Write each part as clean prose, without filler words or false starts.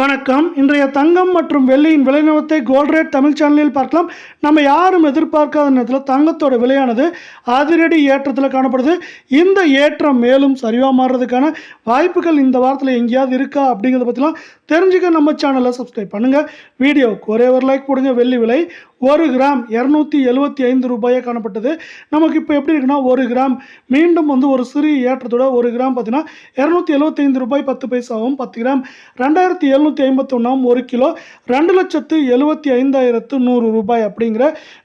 வணக்கம். இன்றைய தங்கம் மற்றும் வெள்ளியின் விலை நிலவரத்தை கோல்ட் ரேட் தமிழ் சேனலில் பார்க்கலாம். நம்ம யாரும் எதிர்பார்க்காத நேரத்தில் தங்கத்தோட விலையானது அதிரடி ஏற்றத்தில் காணப்படுது. இந்த ஏற்றம் மேலும் சரிவாக மாறுறதுக்கான வாய்ப்புகள் இந்த வாரத்தில் எங்கேயாவது இருக்கா அப்படிங்கிறத பற்றிலாம் தெரிஞ்சுக்க நம்ம சேனலை சப்ஸ்கிரைப் பண்ணுங்கள். வீடியோவுக்கு ஒரே ஒரு லைக் போடுங்க. வெள்ளி விலை 1 கிராம் 275 ரூபாயாக காணப்பட்டது. நமக்கு இப்போ எப்படி இருக்குன்னா 1 கிராம் மீண்டும் ஒரு சிறிய ஏற்றத்தோட 1 கிராம் பார்த்தீங்கன்னா 275 ரூபாய் 10 பைசாவும், 10 கிராம் 2751 1 கிலோ 2,75,100 ரூபாய் அப்படிங்கிற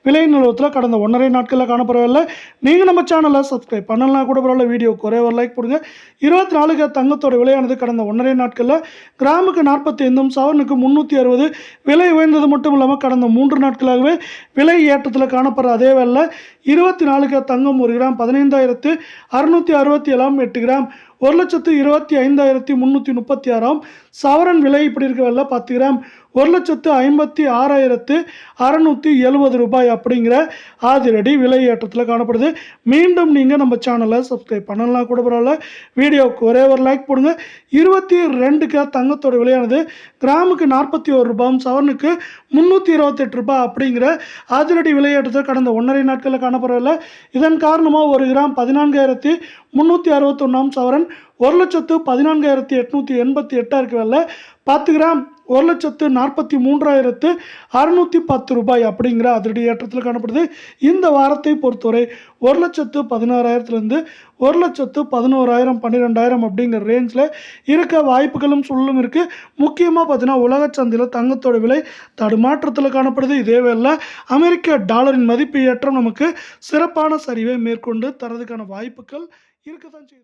விலை நிலவரத்தில் கடந்த 1.5 நாட்களில் காணப்படவில்லை. நீங்கள் நம்ம சேனலை சப்ஸ்கிரைப் பண்ணலாம் கூட பரவாயில்ல. வீடியோவுக்கு ஒரே ஒரு லைக் போடுங்க. 24 தங்கத்தோட விலையானது கடந்த 1.5 நாட்களில் கிராமுக்கு 45 சவரனுக்கு 360 விலை உயர்ந்தது மட்டும் இல்லாமல் கடந்த 3 நாட்களாக விலை ஏற்றத்தில் காணப்படுற அதே வேளை 24 தங்கம் 1 கிராம் 15,667 8 கிராம் 1,25,336 சவரன் விலை இப்படி இருக்க வேலை 10 கிராம் 1,56,670 ரூபாய் அப்படிங்கிற அதிரடி விலை ஏற்றத்தில் காணப்படுது. மீண்டும் நீங்கள் நம்ம சேனலை சப்ஸ்கிரைப் பண்ணலாம் கூட பரவாயில்ல. வீடியோவுக்கு ஒரே ஒரு லைக் போடுங்க. 22 தங்கத்தோட விலையானது கிராமுக்கு 41 ரூபாயும் சவரனுக்கு 328 ரூபாய் அப்படிங்கிற அதிரடி விலையேற்றத்தில் கடந்த 1.5 நாட்களில் காணப்படவில்லை. இதன் காரணமாக 1 கிராம் 14,361 சவரன் 1,14,888 இருக்க வேலை 10 கிராம் 1,43,610 ரூபாய் அப்படிங்கிற அதிரடி ஏற்றத்தில் காணப்படுது. இந்த வாரத்தை பொறுத்தவரை 1,16,000 1,11,000 12,000 அப்படிங்கிற ரேஞ்சில் இருக்க வாய்ப்புகளும் சூழலும் இருக்குது. முக்கியமாக பார்த்தீங்கன்னா உலக சந்தையில் தங்கத்தோட விலை தடுமாற்றத்தில் காணப்படுது. இதே வேளை அமெரிக்க டாலரின் மதிப்பு ஏற்றம் நமக்கு சிறப்பான சரிவை மேற்கொண்டு தரதுக்கான வாய்ப்புகள் இருக்க தான் செய்யுது.